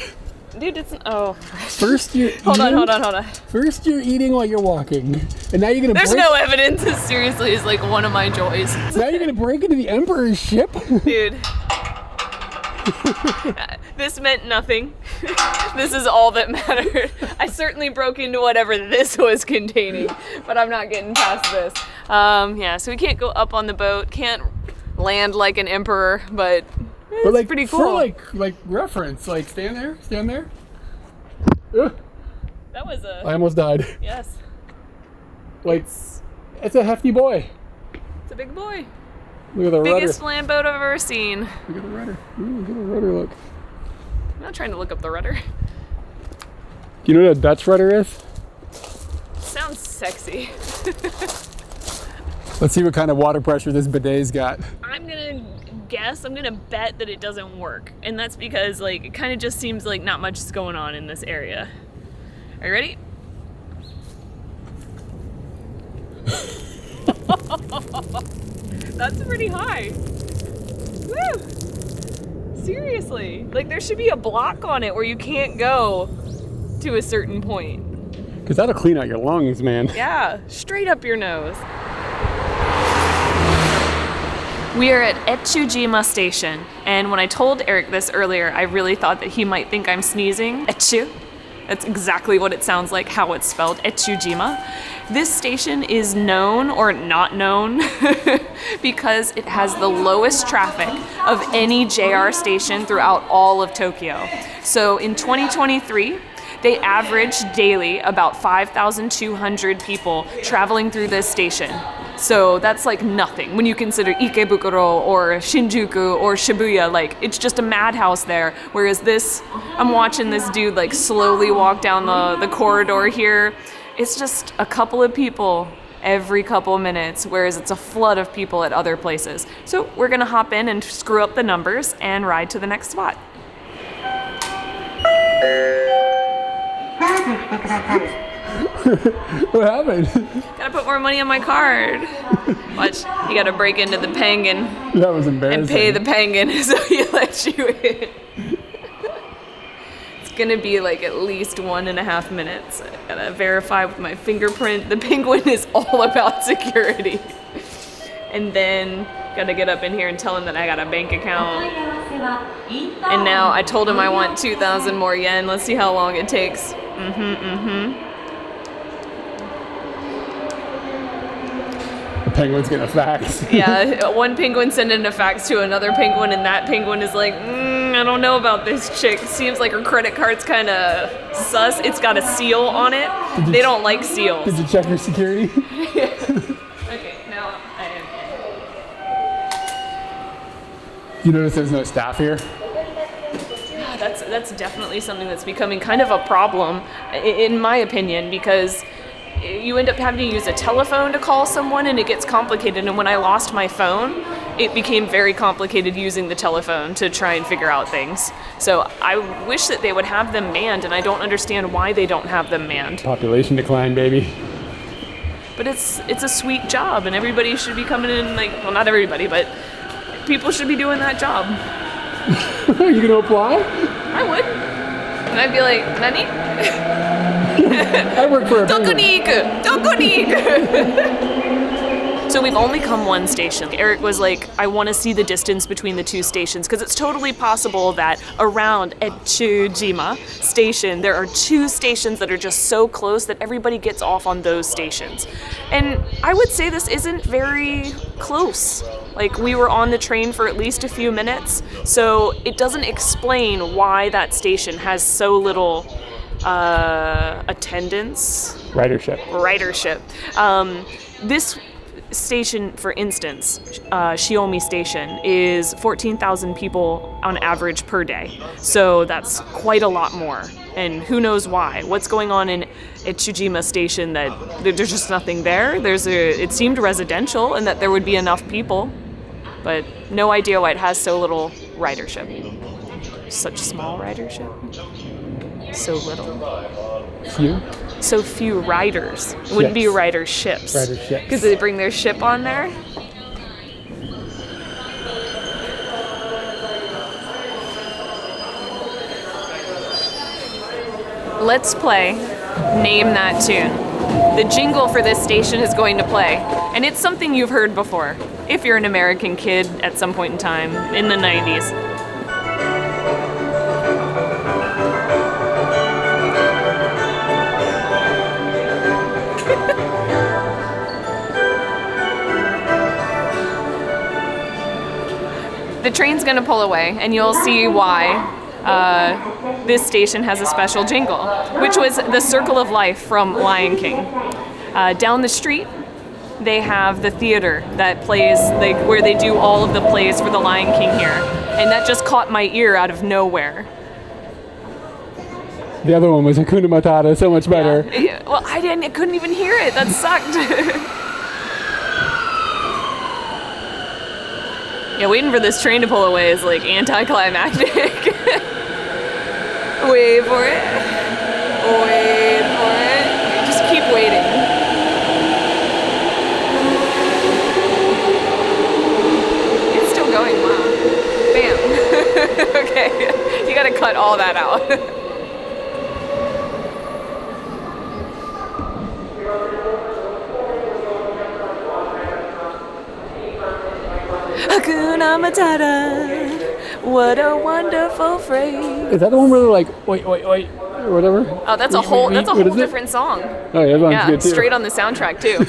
Dude, it's... Oh.
First you're
Hold on.
First you're eating while you're walking. And now you're going to
There's no evidence. This seriously is like one of my joys.
Now you're going to break into the Emperor's ship?
Dude. This meant nothing. This is all that mattered. I certainly broke into whatever this was containing, but I'm not getting past this. Yeah, so we can't go up on the boat, can't land like an emperor, but it's
like,
pretty cool.
For like reference, like stand there.
That was a...
I almost died.
Yes.
Like, it's a hefty boy.
It's a big boy.
Look at the
Biggest
rudder.
land boat I've ever seen.
Look at the rudder. Ooh, look at the rudder, look.
I'm not trying to look up the rudder.
Do you know what a Dutch rudder is?
Sounds sexy.
Let's see what kind of water pressure this bidet's got.
I'm gonna bet that it doesn't work. And that's because like it kind of just seems like not much is going on in this area. Are you ready? That's pretty high. Woo! Seriously. Like there should be a block on it where you can't go to a certain point.
Because that'll clean out your lungs, man.
Yeah, straight up your nose. We are at Ojima Station, and when I told Eric this earlier, I really thought that he might think I'm sneezing. Echu. That's exactly what it sounds like, how it's spelled, Ojima. This station is known, or not known, because it has the lowest traffic of any JR station throughout all of Tokyo. So in 2023, they averaged daily about 5,200 people traveling through this station. So that's like nothing when you consider Ikebukuro or Shinjuku or Shibuya. Like it's just a madhouse there. Whereas this, I'm watching this dude like slowly walk down the corridor here. It's just a couple of people every couple of minutes, whereas it's a flood of people at other places. So we're gonna hop in and screw up the numbers and ride to the next spot.
What happened?
Gotta put more money on my card. Watch, you gotta break into the penguin.
That was embarrassing.
And pay the penguin so he lets you in. It's gonna be like at least 1.5 minutes. I gotta verify with my fingerprint. The penguin is all about security. And then gotta get up in here and tell him that I got a bank account. And now I told him I want 2,000 more yen. Let's see how long it takes.
The penguin's getting a fax.
Yeah, one penguin sending a fax to another penguin, and that penguin is like, I don't know about this chick. Seems like her credit card's kind of sus. It's got a seal on it. They don't like seals.
Did you check your security?
Okay, now I am.
You notice there's no staff here?
That's definitely something that's becoming kind of a problem, in my opinion, because you end up having to use a telephone to call someone and it gets complicated. And when I lost my phone, it became very complicated using the telephone to try and figure out things. So I wish that they would have them manned, and I don't understand why they don't have them manned.
Population decline, baby.
But it's a sweet job, and everybody should be coming in, like, well, not everybody, but people should be doing that job.
Are you gonna apply?
I would. And I'd be like, Nani?
I work for a
Doko ni iku! Doko ni iku! So So we've only come one station. Eric was like, I want to see the distance between the two stations because it's totally possible that around Ojima station, there are two stations that are just so close that everybody gets off on those stations. And I would say this isn't very close. Like, we were on the train for at least a few minutes, so it doesn't explain why that station has so little attendance. Ridership. This station, for instance, Shiomi Station, is 14,000 people on average per day. So that's quite a lot more. And who knows why? What's going on in Ojima Station that there's just nothing there? It seemed residential and that there would be enough people, but no idea why it has so little ridership. Such small ridership. So little.
Few?
So few riders. It wouldn't be riderships.
Riderships.
Because they bring their ship on there. Let's play Name That Tune. The jingle for this station is going to play, and it's something you've heard before, if you're an American kid at some point in time in the 90s. The train's gonna pull away, and you'll see why this station has a special jingle, which was the Circle of Life from Lion King. Down the street, they have the theater that plays, where they do all of the plays for the Lion King here, and that just caught my ear out of nowhere.
The other one was Hakuna Matata, so much better.
Yeah. Well, I couldn't even hear it. That sucked. Yeah, waiting for this train to pull away is like anticlimactic. Wait for it. Wait for it. Just keep waiting. It's still going. Wow. Bam. Okay. You gotta cut all that out. Hakuna Matata, what a wonderful phrase.
Is that the one where they're like, oi, oi, oi, or whatever?
Oh, that's a whole different song.
Oh, yeah, that one's good too.
Straight on the soundtrack too.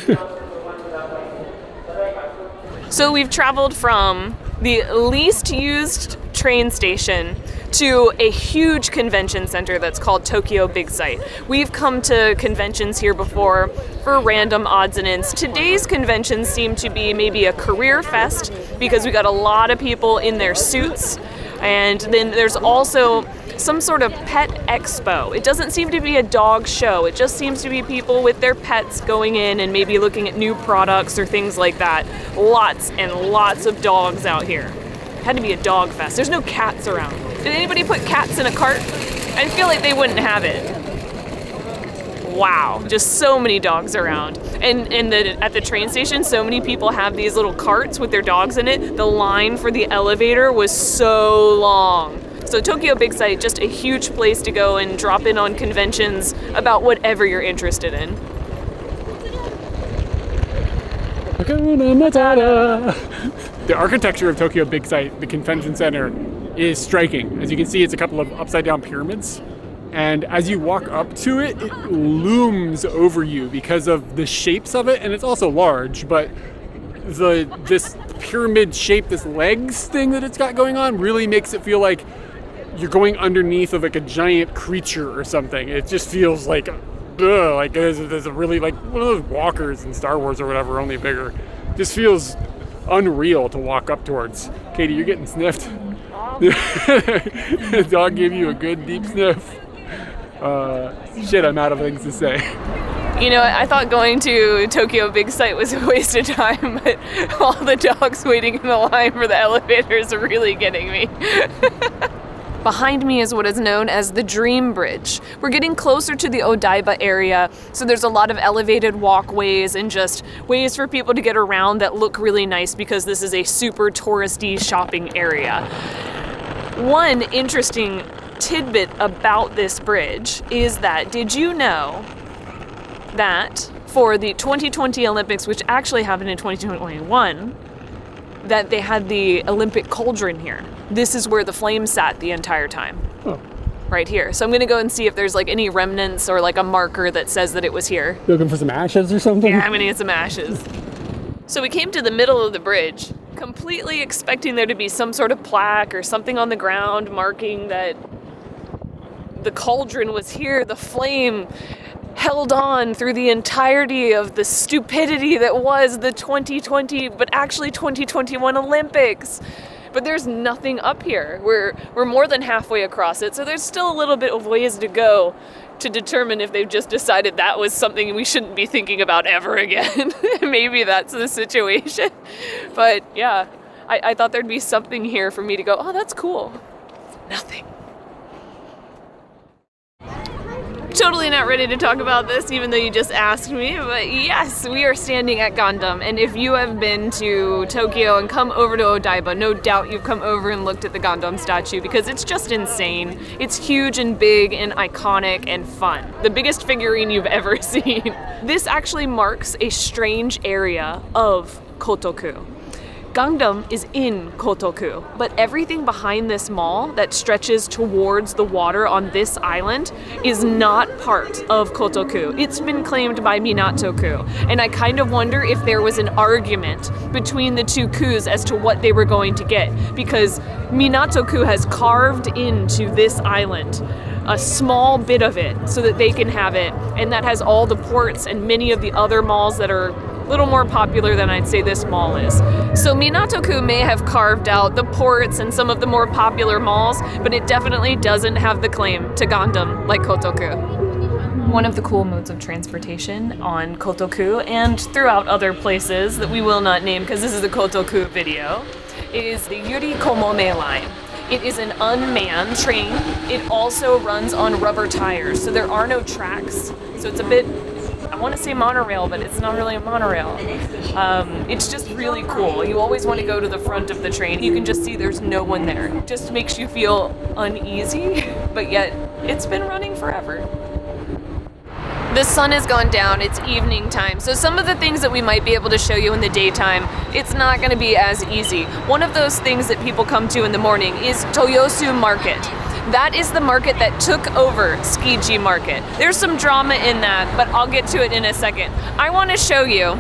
So we've traveled from the least used train station to a huge convention center that's called Tokyo Big Sight. We've come to conventions here before for random odds and ends. Today's convention seemed to be maybe a career fest because we got a lot of people in their suits, and then there's also some sort of pet expo. It doesn't seem to be a dog show. It just seems to be people with their pets going in and maybe looking at new products or things like that. Lots and lots of dogs out here. Had to be a dog fest. There's no cats around. Did anybody put cats in a cart? I feel like they wouldn't have it. Wow, just so many dogs around. And at the train station, so many people have these little carts with their dogs in it. The line for the elevator was so long. So Tokyo Big Sight, just a huge place to go and drop in on conventions about whatever you're interested in.
Hakuna Matata. The architecture of Tokyo Big Sight, the convention center, is striking. As you can see, it's a couple of upside down pyramids. And as you walk up to it, it looms over you because of the shapes of it. And it's also large, but this pyramid shape, this legs thing that it's got going on really makes it feel like you're going underneath of like a giant creature or something. It just feels like there's a really like one of those walkers in Star Wars or whatever, only bigger. Just feels unreal to walk up towards. Katie, you're getting sniffed. The dog gave you a good deep sniff. Shit, I'm out of things to say.
You know, I thought going to Tokyo Big Sight was a waste of time, but all the dogs waiting in the line for the elevators are really getting me. Behind me is what is known as the Dream Bridge. We're getting closer to the Odaiba area, so there's a lot of elevated walkways and just ways for people to get around that look really nice because this is a super touristy shopping area. One interesting tidbit about this bridge is that, did you know that for the 2020 Olympics, which actually happened in 2021, that they had the Olympic cauldron here. This is where the flame sat the entire time.
Oh.
Right here. So I'm gonna go and see if there's like any remnants or like a marker that says that it was here.
You looking for some ashes or something?
Yeah, I'm gonna get some ashes. So we came to the middle of the bridge, completely expecting there to be some sort of plaque or something on the ground marking that the cauldron was here. The flame held on through the entirety of the stupidity that was the 2020, but actually 2021 Olympics. But there's nothing up here. We're more than halfway across it, so there's still a little bit of ways to go to determine if they've just decided that was something we shouldn't be thinking about ever again. Maybe that's the situation. But yeah, I thought there'd be something here for me to go, oh, that's cool. Nothing. Totally not ready to talk about this, even though you just asked me, but yes, we are standing at Gondam, and if you have been to Tokyo and come over to Odaiba, no doubt you've come over and looked at the Gondam statue, because it's just insane. It's huge and big and iconic and fun. The biggest figurine you've ever seen. This actually marks a strange area of Koto-ku. Gondam is in Koto-ku, but everything behind this mall that stretches towards the water on this island is not part of Koto-ku. It's been claimed by Minato-ku, and I kind of wonder if there was an argument between the two kus as to what they were going to get, because Minato-ku has carved into this island a small bit of it so that they can have it, and that has all the ports and many of the other malls that are little more popular than I'd say this mall is. So Minato-ku may have carved out the ports and some of the more popular malls, but it definitely doesn't have the claim to Gondam like Koto-ku. One of the cool modes of transportation on Koto-ku and throughout other places that we will not name because this is a Koto-ku video is the Yuri Komome line. It is an unmanned train. It also runs on rubber tires, so there are no tracks. So it's a bit, I want to say monorail, but it's not really a monorail. It's just really cool. You always want to go to the front of the train. You can just see there's no one there. It just makes you feel uneasy, but yet it's been running forever. The sun has gone down, it's evening time, so some of the things that we might be able to show you in the daytime, it's not going to be as easy. One of those things that people come to in the morning is Toyosu Market. That is the market that took over Tsukiji Market. There's some drama in that, but I'll get to it in a second. I want to show you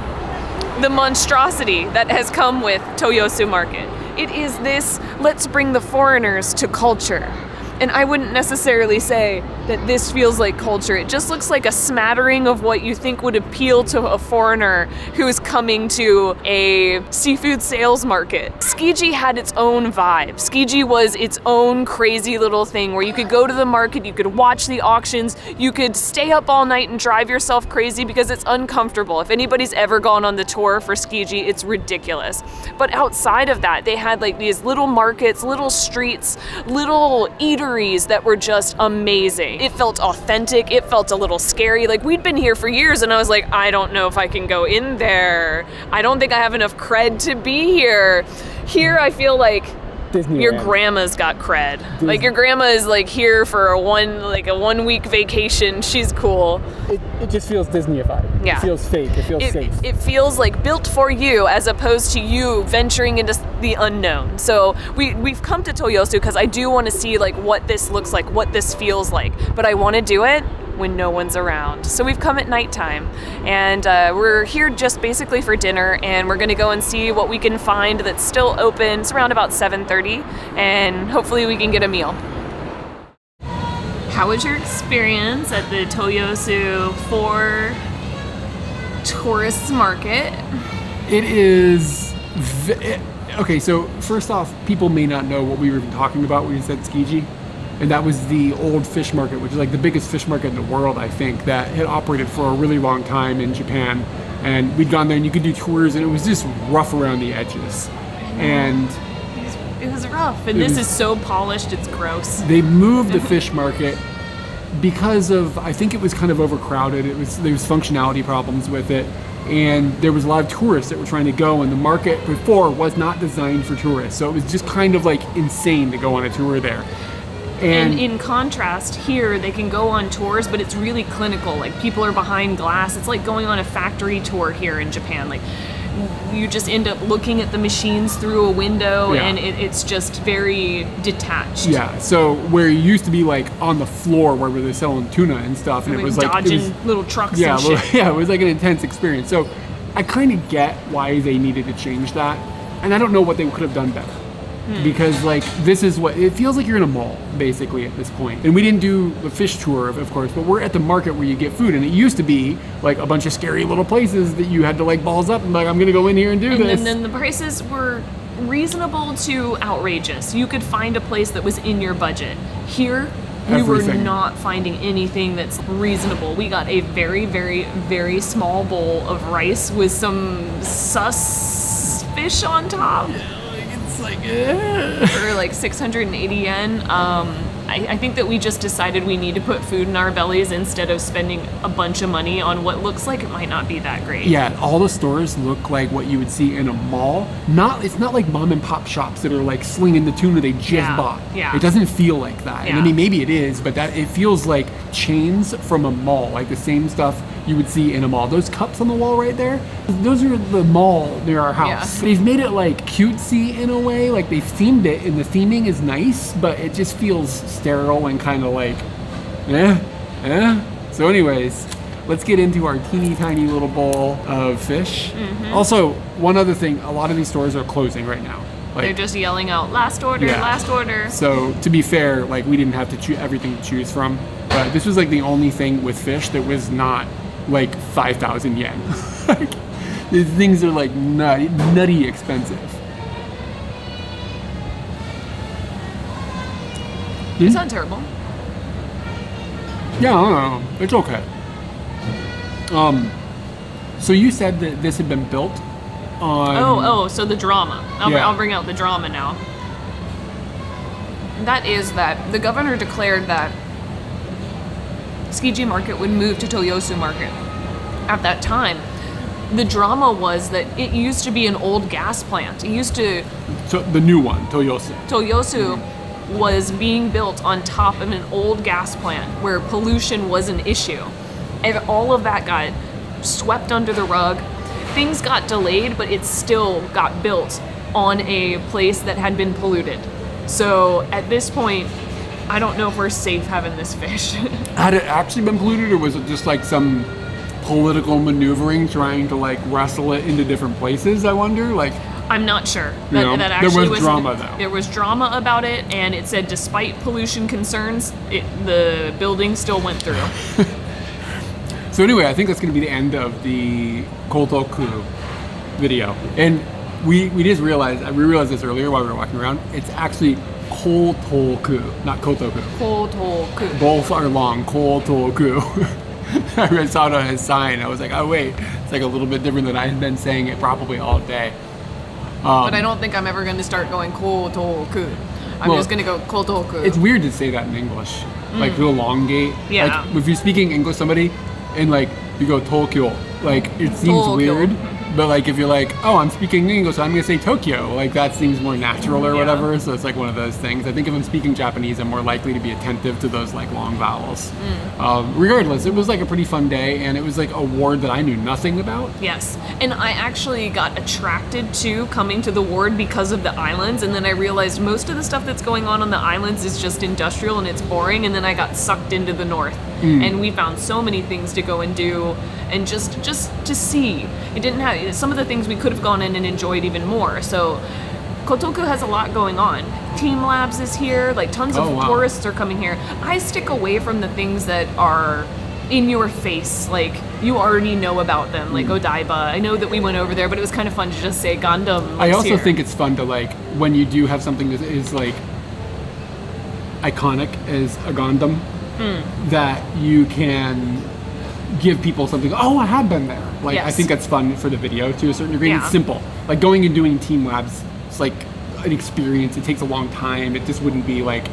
the monstrosity that has come with Toyosu Market. It is this, let's bring the foreigners to culture. And I wouldn't necessarily say that this feels like culture. It just looks like a smattering of what you think would appeal to a foreigner who is coming to a seafood sales market. Tsukiji had its own vibe. Tsukiji was its own crazy little thing where you could go to the market, you could watch the auctions, you could stay up all night and drive yourself crazy because it's uncomfortable. If anybody's ever gone on the tour for Tsukiji, it's ridiculous. But outside of that, they had like these little markets, little streets, little eateries that were just amazing. It felt authentic, it felt a little scary. Like we'd been here for years and I was like, I don't know if I can go in there. I don't think I have enough cred to be here. Here I feel like your grandma's got cred. Like your grandma is like here for a 1 week vacation. She's cool.
It just feels Disney-ified.
Yeah.
It feels fake. It feels safe.
It feels like built for you as opposed to you venturing into the unknown. So we've come to Toyosu because I do want to see like what this looks like, what this feels like. But I want to do it when no one's around. So we've come at nighttime and we're here just basically for dinner, and we're gonna go and see what we can find that's still open. It's around about 7:30 and hopefully we can get a meal. How was your experience at the Toyosu for Tourists Market?
It is... Okay, so first off, people may not know what we were talking about when we said Tsukiji. And that was the old fish market, which is like the biggest fish market in the world, I think, that had operated for a really long time in Japan. And we'd gone there and you could do tours and it was just rough around the edges. And
it was rough. And this is so polished, it's gross.
They moved the fish market because of, I think it was kind of overcrowded. There was functionality problems with it. And there was a lot of tourists that were trying to go, and the market before was not designed for tourists. So it was just kind of like insane to go on a tour there.
And in contrast, here they can go on tours, but it's really clinical. Like, people are behind glass. It's like going on a factory tour here in Japan. Like, you just end up looking at the machines through a window, and it's just very detached.
Yeah, so where it used to be like on the floor where they're selling tuna and stuff, and it was like
dodging little trucks and shit.
Yeah, it was like an intense experience. So I kind of get why they needed to change that, and I don't know what they could have done better. Because like this is what it feels like, you're in a mall basically at this point. And we didn't do the fish tour of course, but we're at the market where you get food, and it used to be like a bunch of scary little places that you had to like balls up and like, I'm gonna go in here and do this.
And then the prices were reasonable to outrageous. You could find a place that was in your budget. Here we were not finding anything that's reasonable. We got a very, very, very small bowl of rice with some sus fish on top. For like 680 yen. I think that we just decided we need to put food in our bellies instead of spending a bunch of money on what looks like it might not be that great.
Yeah, all the stores look like what you would see in a mall. It's not like mom and pop shops that are like slinging the tuna they just bought.
Yeah.
It doesn't feel like that.
Yeah.
And I mean, maybe it is, but that it feels like chains from a mall, like the same stuff you would see in a mall. Those cups on the wall right there, those are the mall near our house.
Yeah.
They've made it like cutesy in a way, like they've themed it, and the theming is nice, but it just feels sterile and kind of like, So anyways, let's get into our teeny tiny little bowl of fish. Also, one other thing, a lot of these stores are closing right now. Like,
they're just yelling out, last order, last order. So
to be fair, like we didn't have to choose everything to choose from, but this was like the only thing with fish that was not like 5,000 yen. Like, these things are like nutty expensive.
It's not terrible.
Yeah, I don't know. It's okay. So you said that this had been built on...
So the drama. I'll bring out the drama now. That is that the governor declared that Tsukiji Market would move to Toyosu Market. At that time, the drama was that it used to be an old gas plant. It used to...
So the new one, Toyosu.
Toyosu was being built on top of an old gas plant where pollution was an issue. And all of that got swept under the rug. Things got delayed, but it still got built on a place that had been polluted. So at this point, I don't know if we're safe having this fish.
Had it actually been polluted, or was it just like some political maneuvering trying to like wrestle it into different places, I wonder? Like,
I'm not sure.
That actually there was drama, though.
There was drama about it, and it said despite pollution concerns, the building still went through.
So anyway, I think that's going to be the end of the Koto-ku video. And we just realized, we realized this earlier while we were walking around, it's actually Koto-ku, not Koto-ku.
Koto-ku.
Both are long, Koto-ku. I saw it on his sign. I was like, oh wait, it's like a little bit different than I had been saying it probably all day.
But I don't think I'm ever going to start going Koto-ku. I'm just going to go Koto-ku.
It's weird to say that in English, like to elongate.
Yeah.
Like if you're speaking English to somebody and like you go Tokyo, like it seems
Tokyo.
weird. But like if you're like, oh, I'm speaking English, so I'm gonna say Tokyo, like that seems more natural or whatever. So it's like one of those things. I think if I'm speaking Japanese, I'm more likely to be attentive to those like long vowels. Regardless, it was like a pretty fun day, and it was like a ward that I knew nothing about.
Yes, and I actually got attracted to coming to the ward because of the islands, and then I realized most of the stuff that's going on the islands is just industrial and it's boring, and then I got sucked into the north. And we found so many things to go and do, and just to see. It didn't have some of the things we could have gone in and enjoyed even more. So Koto-ku has a lot going on. Team Labs is here, like tons of tourists are coming here. I stick away from the things that are in your face, like you already know about them, like Odaiba. I know that we went over there, but it was kind of fun to just say Gondam.
I also
here.
think it's fun to like, when you do have something that is like iconic as a Gondam, that you can give people something, oh, I have been there. Like, I think that's fun for the video to a certain degree. It's simple. Like going and doing Team Labs, it's like an experience. It takes a long time. It just wouldn't be like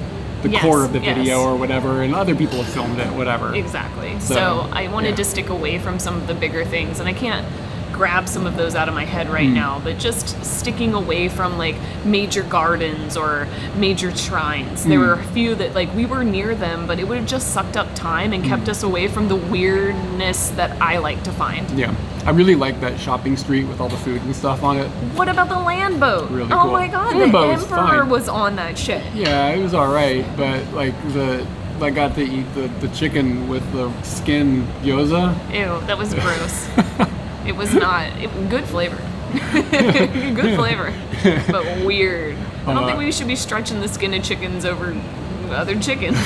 the core of the video or whatever, and other people have filmed it, whatever.
Exactly. So I wanted to stick away from some of the bigger things, and I can't grab some of those out of my head right now, but just sticking away from like major gardens or major shrines. There were a few that like we were near them, but it would have just sucked up time and kept us away from the weirdness that I like to find.
Yeah. I really like that shopping street with all the food and stuff on it.
What about the land boat?
Really
oh
cool.
my god,
Land
the
boat was
Emperor
fine.
was on that shit.
Yeah, it was alright, but like I got to eat the chicken with the skin gyoza.
Ew, that was gross. It was not good flavor. Good flavor, but weird. I don't think we should be stretching the skin of chickens over other chickens.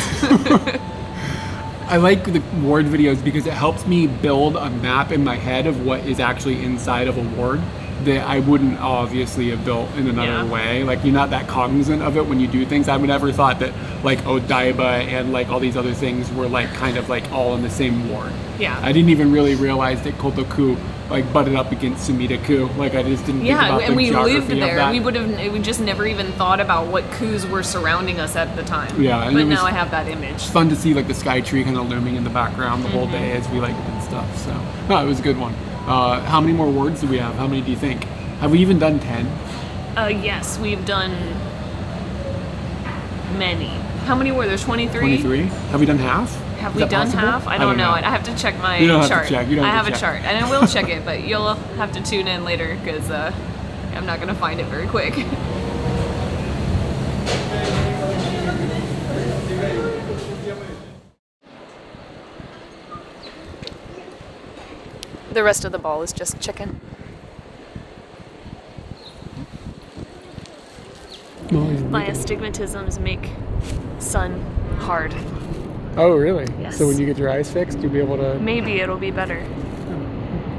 I like the ward videos because it helps me build a map in my head of what is actually inside of a ward that I wouldn't obviously have built in another way. Like, you're not that cognizant of it when you do things. I would never thought that like Odaiba and like all these other things were like kind of like all in the same ward.
Yeah.
I didn't even really realize that Koto-ku like butted up against Sumida-ku. Like, I just didn't think about
and
the
we
geography
lived there.
of that.
We just never even thought about what coups were surrounding us at the time.
Yeah, and
but
it was
now I have that image.
fun to see like the sky tree kind of looming in the background the whole day as we like did stuff. So no, it was a good one. How many more wards do we have? How many do you think? Have we even done 10?
Yes, we've done many. How many were there? 23?
23? Have we done half?
Have
Is
we
that
done
possible?
half? I don't know. I have to check my
You don't have to
chart.
check. You don't
I
have
have
to
a
check.
chart, and I will check it, but you'll have to tune in later because I'm not going to find it very quick. The rest of the ball is just chicken. My astigmatisms make sun hard.
Oh, really?
Yes.
So when you get your eyes fixed, you'll be able to...
Maybe it'll be better.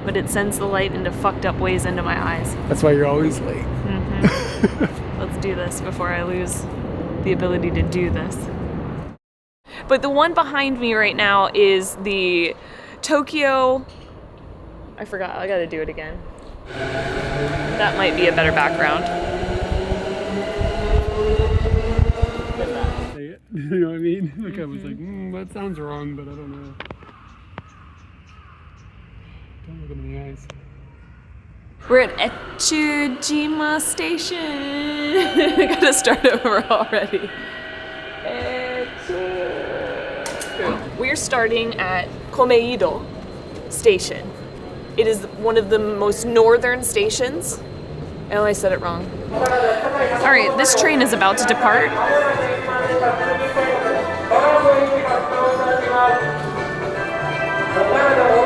But it sends the light into fucked up ways into my eyes.
That's why you're always late.
Let's do this before I lose the ability to do this. But the one behind me right now is the Tokyo... I forgot, I gotta do it again. That might be a better background.
Say it. You know what I mean? Like, I was like, that sounds wrong, but I don't know. Don't look him in the eyes.
We're at Ojima Station. I gotta start over already. We're starting at Kamedo Station. It is one of the most northern stations. Oh, I said it wrong. All right, this train is about to depart.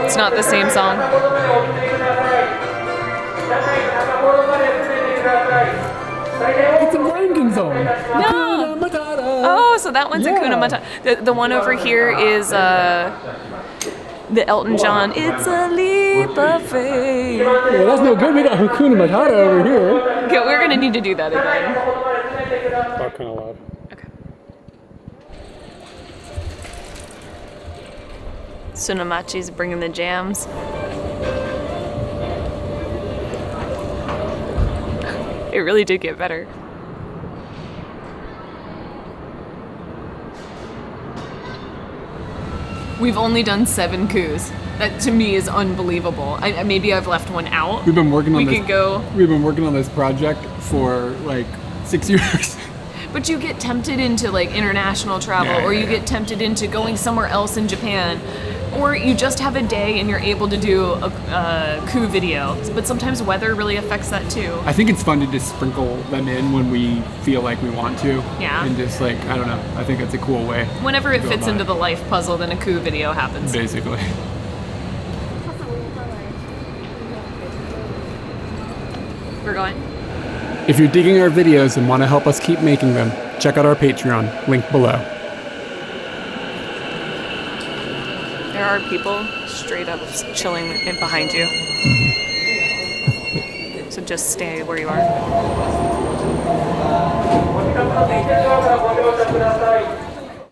It's not the same song.
It's a ranking song.
No. Oh, so that one's Hakuna Matata. The one over here is the Elton John. It's a leap of faith.
Well, that's no good. We got Hakuna Matata over here.
Okay, we're gonna need to do that again.
Talk kind of loud.
Okay. Sunamachi's bringing the jams. It really did get better. We've only done 7 coups. That to me is unbelievable. Maybe I've left one out.
We've been working on this.
We could go.
We've been working on this project for like 6 years.
But you get tempted into like international travel, or you get tempted into going somewhere else in Japan, or you just have a day and you're able to do a coup video. But sometimes weather really affects that too.
I think it's fun to just sprinkle them in when we feel like we want to.
Yeah.
And just like, I don't know, I think that's a cool way.
Whenever it
go
fits
about
into
it.
the life puzzle, then a coup video happens.
Basically.
We're going.
If you're digging our videos and want to help us keep making them, check out our Patreon, link below.
There are people straight up chilling in behind you. So just stay where you are.